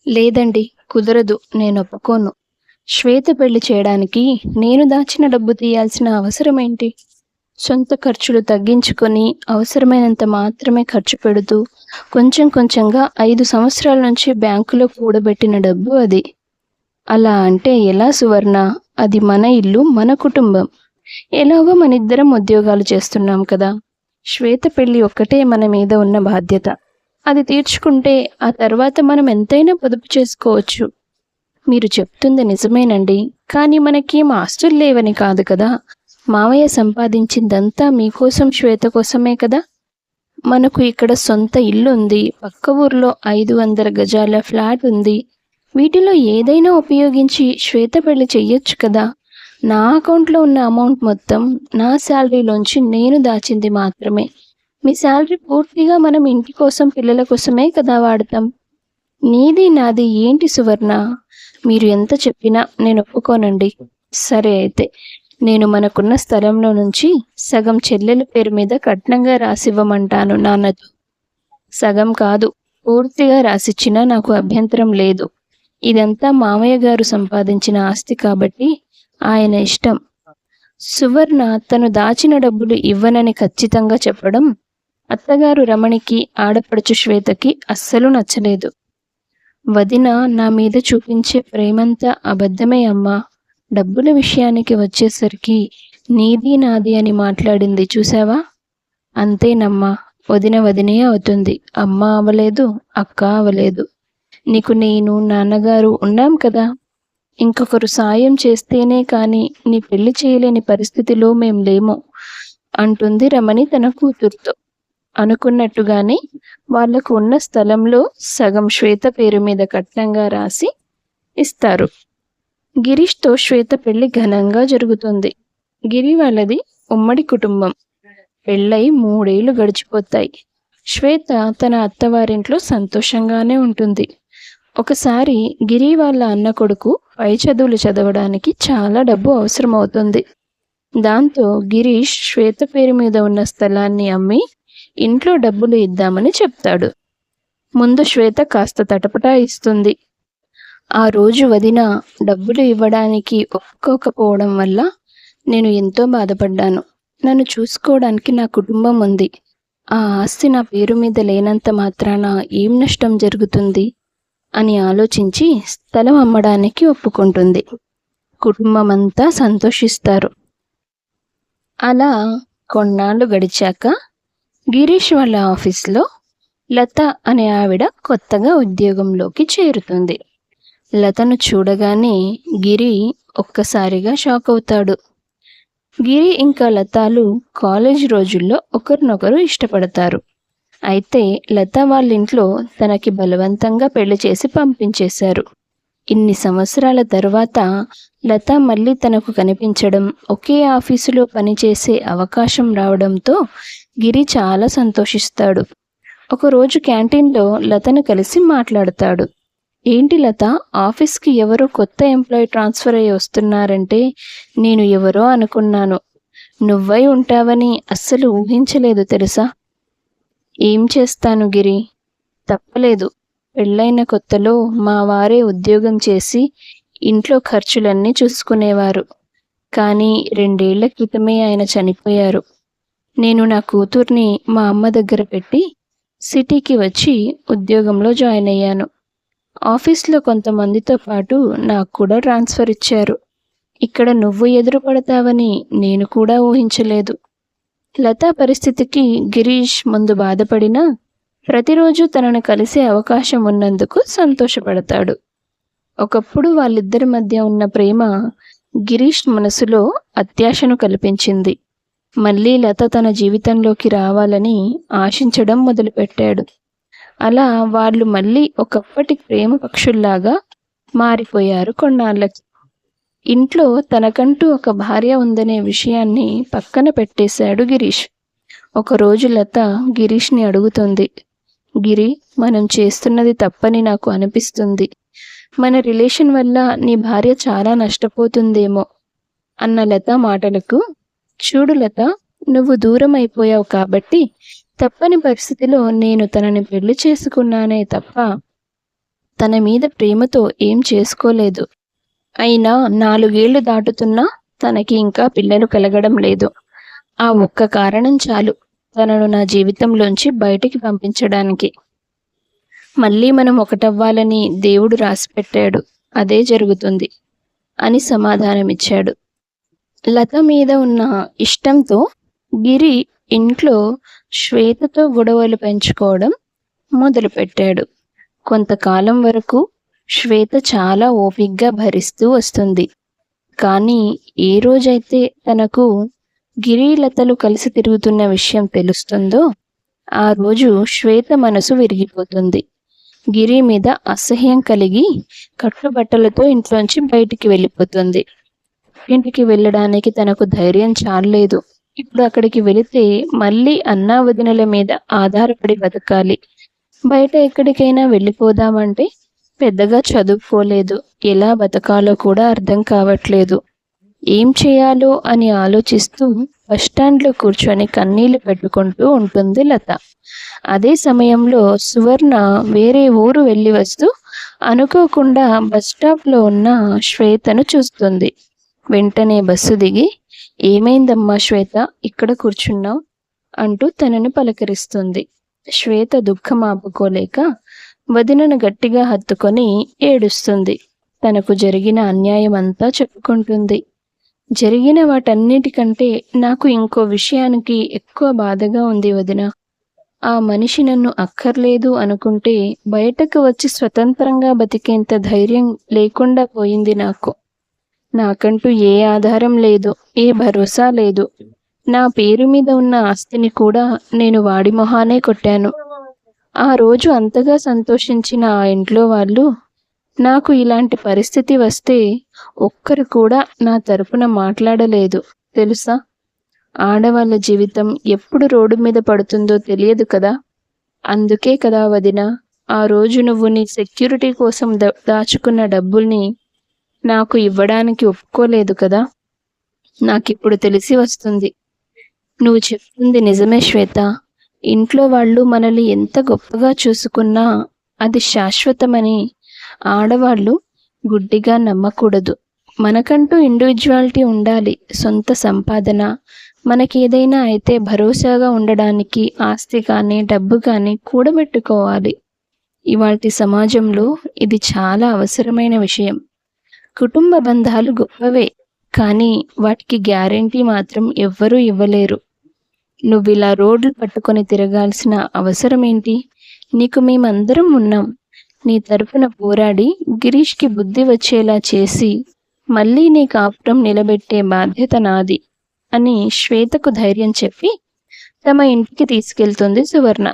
లేదండి, కుదరదు. నేనొప్పుకోను. శ్వేత పెళ్లి చేయడానికి నేను దాచిన డబ్బు తీయాల్సిన అవసరమేంటి? సొంత ఖర్చులు తగ్గించుకొని అవసరమైనంత మాత్రమే ఖర్చు పెడుతూ కొంచెం కొంచెంగా 5 సంవత్సరాల నుంచి బ్యాంకులో కూడబెట్టిన డబ్బు అది. అలా అంటే ఎలా సువర్ణ? అది మన ఇల్లు, మన కుటుంబం. ఎలాగో మనిద్దరం ఉద్యోగాలు చేస్తున్నాం కదా! శ్వేత పెళ్లి ఒక్కటే మన మీద ఉన్న బాధ్యత. అది తీర్చుకుంటే ఆ తర్వాత మనం ఎంతైనా పొదుపు చేసుకోవచ్చు. మీరు చెప్తుంది నిజమేనండి. కానీ మనకేం ఆస్తులు లేవని కాదు కదా! మావయ్య సంపాదించిందంతా మీకోసం, శ్వేత కోసమే కదా! మనకు ఇక్కడ సొంత ఇల్లుంది. పక్క ఊర్లో 500 గజాల ఫ్లాట్ ఉంది. వీటిలో ఏదైనా ఉపయోగించి శ్వేత పెళ్లి చెయ్యొచ్చు కదా! నా అకౌంట్లో ఉన్న అమౌంట్ మొత్తం నా శాలరీలోంచి నేను దాచింది మాత్రమే. మీ శాలరీ పూర్తిగా మనం ఇంటి కోసం, పిల్లల కోసమే కదా వాడతాం. నీది నాది ఏంటి సువర్ణ? మీరు ఎంత చెప్పినా నేను ఒప్పుకోనండి. సరే అయితే, నేను మనకున్న స్థలంలో నుంచి సగం చెల్లెల పేరు మీద కట్నంగా రాసివ్వమంటాను నాన్నతో. సగం కాదు, పూర్తిగా రాసిచ్చినా నాకు అభ్యంతరం లేదు. ఇదంతా మామయ్య గారు సంపాదించిన ఆస్తి కాబట్టి ఆయన ఇష్టం. సువర్ణ తను దాచిన డబ్బులు ఇవ్వనని ఖచ్చితంగా చెప్పడం అత్తగారు రమణికి, ఆడపడుచు శ్వేతకి అస్సలు నచ్చలేదు. వదిన నా మీద చూపించే ప్రేమంతా అబద్ధమే అమ్మా. డబ్బుల విషయానికి వచ్చేసరికి నీది నాది అని మాట్లాడింది చూసావా? అంతేనమ్మా. వదిన వదినే అవుతుంది. అమ్మ అవలేదు, అక్క అవలేదు. నీకు నేను, నాన్నగారు ఉన్నాం కదా! ఇంకొకరు సాయం చేస్తేనే కాని నీ పెళ్లి చేయలేని పరిస్థితిలో మేం లేము అంటుంది రమణి తన కూతురుతో. అనుకున్నట్టుగానే వాళ్లకు ఉన్న స్థలంలో సగం శ్వేత పేరు మీద కట్నంగా రాసి ఇస్తారు. గిరీష్తో శ్వేత పెళ్లి ఘనంగా జరుగుతుంది. గిరి వాళ్ళది ఉమ్మడి కుటుంబం. పెళ్ళై 3 ఏళ్లు గడిచిపోతాయి. శ్వేత తన అత్తవారింట్లో సంతోషంగానే ఉంటుంది. ఒకసారి గిరి వాళ్ళ అన్న కొడుకు పై చదువులు చదవడానికి చాలా డబ్బు అవసరమవుతుంది. దాంతో గిరీష్ శ్వేత పేరు మీద ఉన్న స్థలాన్ని అమ్మి ఇంట్లో డబ్బులు ఇద్దామని చెప్తాడు. ముందు శ్వేత కాస్త తటపటాయిస్తుంది. ఆ రోజు వదిన డబ్బులు ఇవ్వడానికి ఒప్పుకోకపోవడం వల్ల నేను ఎంతో బాధపడ్డాను. నన్ను చూసుకోవడానికి నా కుటుంబం ఉంది. ఆ ఆస్తి నా పేరు మీద లేనంత మాత్రాన ఏం నష్టం జరుగుతుంది అని ఆలోచించి స్థలం అమ్మడానికి ఒప్పుకుంటుంది. కుటుంబం అంతా సంతోషిస్తారు. అలా కొన్నాళ్ళు గడిచాక గిరీష్ వాళ్ళ ఆఫీస్లో లత అనే ఆవిడ కొత్తగా ఉద్యోగంలోకి చేరుతుంది. లతను చూడగానే గిరి ఒక్కసారిగా షాక్ అవుతాడు. గిరి ఇంకా లతాలు కాలేజ్ రోజుల్లో ఒకరినొకరు ఇష్టపడతారు. అయితే లత వాళ్ళింట్లో తనకి బలవంతంగా పెళ్లి చేసి పంపించేశారు. ఇన్ని సంవత్సరాల తర్వాత లత మళ్ళీ తనకు కనిపించడం, ఒకే ఆఫీసులో పనిచేసే అవకాశం రావడంతో గిరి చాలా సంతోషిస్తాడు. ఒకరోజు క్యాంటీన్లో లతను కలిసి మాట్లాడతాడు. ఏంటి లత, ఆఫీస్కి ఎవరో కొత్త ఎంప్లాయీ ట్రాన్స్ఫర్ అయ్యి వస్తున్నారంటే నేను ఎవరో అనుకున్నాను. నువ్వై ఉంటావని అస్సలు ఊహించలేదు తెలుసా. ఏం చేస్తాను గిరి, తప్పలేదు. పెళ్ళైన కొత్తలో మా వారే ఉద్యోగం చేసి ఇంట్లో ఖర్చులన్నీ చూసుకునేవారు. కానీ 2 ఏళ్ల క్రితమే ఆయన చనిపోయారు. నేను నా కూతుర్ని మా అమ్మ దగ్గర పెట్టి సిటీకి వచ్చి ఉద్యోగంలో జాయిన్ అయ్యాను. ఆఫీస్లో కొంతమందితో పాటు నాకు కూడా ట్రాన్స్ఫర్ ఇచ్చారు. ఇక్కడ నువ్వు ఎదురుపడతావని నేను కూడా ఊహించలేదు. లతా పరిస్థితికి గిరీష్ ముందు బాధపడినా ప్రతిరోజు తనను కలిసే అవకాశం ఉన్నందుకు సంతోషపడతాడు. ఒకప్పుడు వాళ్ళిద్దరి మధ్య ఉన్న ప్రేమ గిరీష్ మనసులో అత్యాశను కల్పించింది. మళ్ళీ లత తన జీవితంలోకి రావాలని ఆశించడం మొదలుపెట్టాడు. అలా వాళ్ళు మళ్ళీ ఒకప్పటి ప్రేమ పక్షుల్లాగా మారిపోయారు కొన్నాళ్ళకి. ఇంట్లో తనకంటూ ఒక భార్య ఉందనే విషయాన్ని పక్కన పెట్టేశాడు గిరీష్. ఒకరోజు లత గిరీష్ని అడుగుతుంది, గిరి, మనం చేస్తున్నది తప్పని నాకు అనిపిస్తుంది. మన రిలేషన్ వల్ల నీ భార్య చాలా నష్టపోతుందేమో అన్న లత మాటలకు, చూడు లత, నువ్వు దూరం అయిపోయావు కాబట్టి తప్పని పరిస్థితిలో నేను తనని పెళ్లి చేసుకున్నానే తప్ప తన మీద ప్రేమతో ఏం చేసుకోలేదు. అయినా 4 ఏళ్లు దాటుతున్నా తనకి ఇంకా పిల్లలు కలగడం లేదు. ఆ ఒక్క కారణం చాలు తనను నా జీవితంలోంచి బయటికి పంపించడానికి. మళ్ళీ మనం ఒకటవ్వాలని దేవుడు రాసిపెట్టాడు. అదే జరుగుతుంది అని సమాధానమిచ్చాడు. లత మీద ఉన్న ఇష్టంతో గిరి ఇంట్లో శ్వేతతో గొడవలు పెంచుకోవడం మొదలుపెట్టాడు. కొంతకాలం వరకు శ్వేత చాలా ఓపిగ్గా భరిస్తూ వస్తుంది. కానీ ఏ రోజైతే తనకు గిరి లతలు కలిసి తిరుగుతున్న విషయం తెలుస్తుందో ఆ రోజు శ్వేత మనసు విరిగిపోతుంది. గిరి మీద అసహ్యం కలిగి కట్టుబట్టలతో ఇంట్లోంచి బయటికి వెళ్ళిపోతుంది. ఇంటికి వెళ్ళడానికి తనకు ధైర్యం చాలలేదు. ఇప్పుడు అక్కడికి వెళితే మళ్ళీ అన్నా వదినల మీద ఆధారపడి బతకాలి. బయట ఎక్కడికైనా వెళ్ళిపోదామంటే పెద్దగా చదువుకోలేదు. ఎలా బతకాలో కూడా అర్థం కావట్లేదు. ఏం చేయాలో అని ఆలోచిస్తూ బస్టాండ్లో కూర్చొని కన్నీళ్లు పెట్టుకుంటూ ఉంటుంది లత. అదే సమయంలో సువర్ణ వేరే ఊరు వెళ్ళి వస్తూ అనుకోకుండా బస్టాప్లో ఉన్న శ్వేతను చూస్తుంది. వెంటనే బస్సు దిగి, "ఏమైందమ్మా శ్వేత, ఇక్కడ కూర్చున్నావు?" అంటూ తనను పలకరిస్తుంది. శ్వేత దుఃఖం ఆపుకోలేక వదినను గట్టిగా హత్తుకొని ఏడుస్తుంది. తనకు జరిగిన అన్యాయం అంతా చెప్పుకుంటుంది. జరిగిన వాటన్నిటికంటే నాకు ఇంకో విషయానికి ఎక్కువ బాధగా ఉంది వదిన. ఆ మనిషి నన్ను అక్కర్లేదు అనుకుంటే బయటకు వచ్చి స్వతంత్రంగా బతికేంత ధైర్యం లేకుండా పోయింది నాకు. నాకంటూ ఏ ఆధారం లేదు, ఏ భరోసా లేదు. నా పేరు మీద ఉన్న ఆస్తిని కూడా నేను వాడి మొహానే కొట్టాను. ఆ రోజు అంతగా సంతోషించిన ఆ ఇంట్లో వాళ్ళు నాకు ఇలాంటి పరిస్థితి వస్తే ఒక్కరు కూడా నా తరపున మాట్లాడలేదు తెలుసా? ఆడవాళ్ళ జీవితం ఎప్పుడు రోడ్డు మీద పడుతుందో తెలియదు కదా. అందుకే కదా వదిన, ఆ రోజు నువ్వు నీ సెక్యూరిటీ కోసం దాచుకున్న డబ్బుల్ని నాకు ఇవ్వడానికి ఒప్పుకోలేదు కదా. నాకిప్పుడు తెలిసి వస్తుంది. నువ్వు చెప్తుంది నిజమే శ్వేత. ఇంట్లో వాళ్ళు మనల్ని ఎంత గొప్పగా చూసుకున్నా అది శాశ్వతమని ఆడవాళ్ళు గుడ్డిగా నమ్మకూడదు. మనకంటూ ఇండివిజువాలిటీ ఉండాలి. సొంత సంపాదన, మనకేదైనా అయితే భరోసాగా ఉండడానికి ఆస్తి కానీ డబ్బు కానీ కూడబెట్టుకోవాలి. ఇవాల్టి సమాజంలో ఇది చాలా అవసరమైన విషయం. కుటుంబ బంధాలు గొప్పవే, కానీ వాటికి గ్యారెంటీ మాత్రం ఎవ్వరూ ఇవ్వలేరు. నువ్విలా రోడ్లు పట్టుకొని తిరగాల్సిన అవసరం ఏంటి? నీకు మేమందరం ఉన్నాం. నీ తరపున పోరాడి గిరీష్కి బుద్ధి వచ్చేలా చేసి మళ్ళీ నీ కాపురం నిలబెట్టే బాధ్యత నాది అని శ్వేతకు ధైర్యం చెప్పి తమ ఇంటికి తీసుకెళ్తుంది సువర్ణ.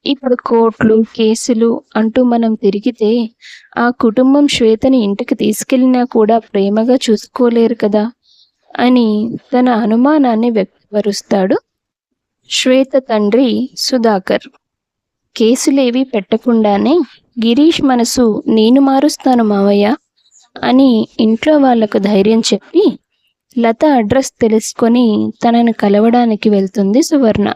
ఇప్పుడు కోర్టులు, కేసులు అంటూ మనం తిరిగితే ఆ కుటుంబం శ్వేతని ఇంటికి తీసుకెళ్ళినా కూడా ప్రేమగా చూసుకోలేరు కదా అని తన అనుమానాన్ని వ్యక్తపరుస్తాడు శ్వేత తండ్రి సుధాకర్. కేసులేవి పెట్టకుండానే గిరీష్ మనసు నేను మారుస్తాను మావయ్య అని ఇంట్లో వాళ్లకు ధైర్యం చెప్పి లత అడ్రస్ తెలుసుకొని తనను కలవడానికి వెళ్తుంది సువర్ణ.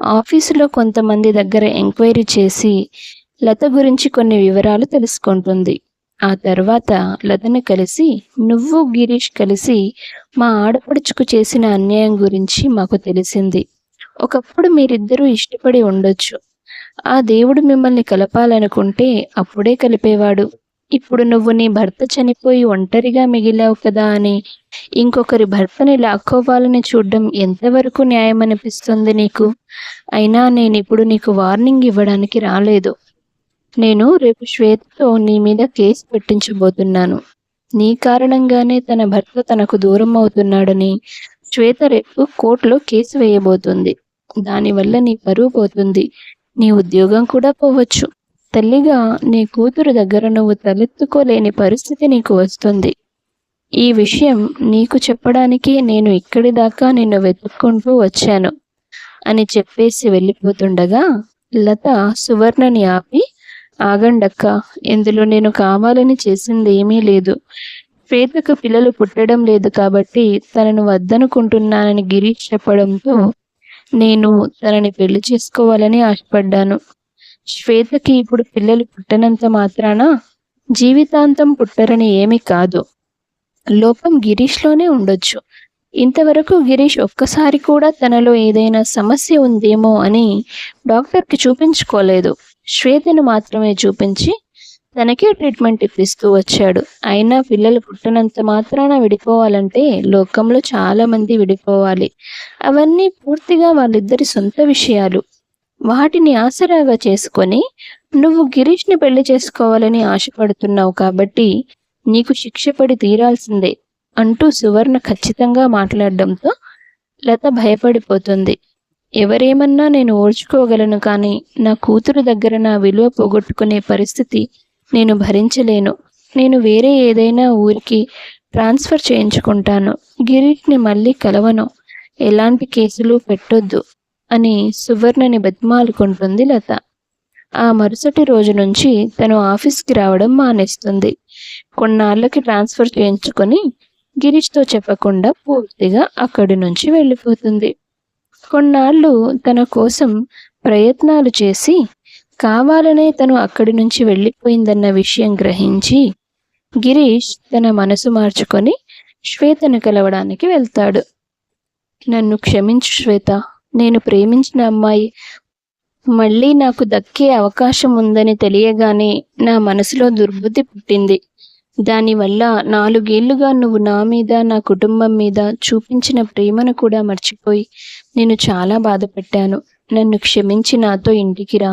ఆఫీసులో కొంతమంది దగ్గర ఎంక్వైరీ చేసి లత గురించి కొన్ని వివరాలు తెలుసుకుంటుంది. ఆ తర్వాత లతను కలిసి, "నువ్వు గిరీష్ కలిసి మా ఆడపడుచుకు చేసిన అన్యాయం గురించి మాకు తెలిసింది. ఒకప్పుడు మీరిద్దరూ ఇష్టపడి ఉండొచ్చు. ఆ దేవుడు మిమ్మల్ని కలపాలనుకుంటే అప్పుడే కలిపేవాడు. ఇప్పుడు నువ్వు నీ భర్త చనిపోయి ఒంటరిగా మిగిలావు కదా అని ఇంకొకరి భర్తని లాక్కోవాలని చూడడం ఎంతవరకు న్యాయం అనిపిస్తుంది నీకు? అయినా నేనిప్పుడు నీకు వార్నింగ్ ఇవ్వడానికి రాలేదు. నేను రేపు శ్వేతతో నీ మీద కేసు పెట్టించబోతున్నాను. నీ కారణంగానే తన భర్త తనకు దూరం అవుతున్నాడని శ్వేత రేపు కోర్టులో కేసు వేయబోతుంది. దానివల్ల నీ పరువు పోతుంది, నీ ఉద్యోగం కూడా పోవచ్చు. తల్లిగా నీ కూతురు దగ్గర నువ్వు తలెత్తుకోలేని పరిస్థితి నీకు వస్తుంది. ఈ విషయం నీకు చెప్పడానికి నేను ఇక్కడి దాకా నిన్ను వెతుక్కుంటూ వచ్చాను" అని చెప్పేసి వెళ్ళిపోతుండగా లత సువర్ణని ఆపి, "ఆగండక్క, ఇందులో నేను కావాలని చేసింది ఏమీ లేదు. శ్వేతకు పిల్లలు పుట్టడం లేదు కాబట్టి తనను వద్దనుకుంటున్నానని గిరీష్ చెప్పడంతో నేను తనని పెళ్లి చేసుకోవాలని ఆశపడ్డాను. శ్వేతకి ఇప్పుడు పిల్లలు పుట్టనంత మాత్రాన జీవితాంతం పుట్టరని ఏమీ కాదు. లోపం గిరీష్‌లోనే ఉండొచ్చు. ఇంతవరకు గిరీష్ ఒక్కసారి కూడా తనలో ఏదైనా సమస్య ఉందేమో అని డాక్టర్‌కి చూపించుకోలేదు. శ్వేతను మాత్రమే చూపించి తనకే ట్రీట్మెంట్ ఇప్పిస్తూ వచ్చాడు. అయినా పిల్లలు పుట్టనంత మాత్రాన విడిపోవాలంటే లోకంలో చాలామంది విడిపోవాలి. అవన్నీ పూర్తిగా వాళ్ళిద్దరి సొంత విషయాలు. వాటిని ఆసరాగా చేసుకొని నువ్వు గిరీష్‌ని పెళ్లి చేసుకోవాలని ఆశపడుతున్నావు కాబట్టి నీకు శిక్ష పడి తీరాల్సిందే అంటూ సువర్ణ ఖచ్చితంగా మాట్లాడడంతో లత భయపడిపోతుంది. ఎవరేమన్నా నేను ఓర్చుకోగలను, కానీ నా కూతురు దగ్గర నా విలువ పోగొట్టుకునే పరిస్థితి నేను భరించలేను. నేను వేరే ఏదైనా ఊరికి ట్రాన్స్ఫర్ చేయించుకుంటాను. గిరీష్‌ని మళ్ళీ కలవను. ఎలాంటి కేసులు పెట్టొద్దు అని సువర్ణని బతిమాలుకుంటుంది లత. ఆ మరుసటి రోజు నుంచి తను ఆఫీస్‌కి రావడం మానేస్తుంది. కొన్నాళ్ళకి ట్రాన్స్ఫర్ చేయించుకొని గిరీష్‌తో చెప్పకుండా పూర్తిగా అక్కడి నుంచి వెళ్ళిపోతుంది. కొన్నాళ్ళు తన కోసం ప్రయత్నాలు చేసి కావాలనే తను అక్కడి నుంచి వెళ్ళిపోయిందన్న విషయం గ్రహించి గిరీష్ తన మనసు మార్చుకొని శ్వేతను కలవడానికి వెళ్తాడు. నన్ను క్షమించు శ్వేత, నేను ప్రేమించిన అమ్మాయి మళ్ళీ నాకు దక్కే అవకాశం ఉందని తెలియగానే నా మనసులో దుర్బుద్ధి పుట్టింది. దానివల్ల 4 ఏళ్లుగా నువ్వు నా మీద, నా కుటుంబం మీద చూపించిన ప్రేమను కూడా మర్చిపోయి నేను చాలా బాధపెట్టాను. నన్ను క్షమించి నాతో ఇంటికి రా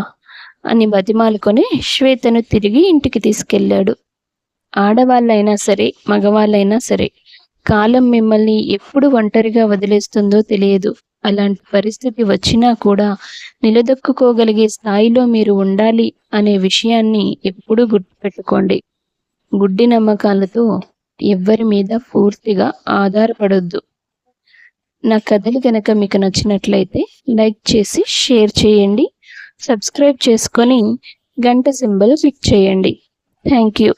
అని బతిమాలుకొని శ్వేతను తిరిగి ఇంటికి తీసుకెళ్ళాడు. ఆడవాళ్ళైనా సరే, మగవాళ్ళైనా సరే, కాలం మిమ్మల్ని ఎప్పుడు ఒంటరిగా వదిలేస్తుందో తెలియదు. అలాంటి పరిస్థితి వచ్చినా కూడా నిలదొక్కుకోగలిగే స్థాయిలో మీరు ఉండాలి అనే విషయాన్ని ఎప్పుడూ గుర్తుపెట్టుకోండి. గుడ్డి నమ్మకాలతో ఎవ్వరి మీద పూర్తిగా ఆధారపడొద్దు. నా కథలు గనక మీకు నచ్చినట్లయితే లైక్ చేసి షేర్ చేయండి. సబ్స్క్రైబ్ చేసుకొని గంట సింబల్ క్లిక్ చేయండి. Thank you.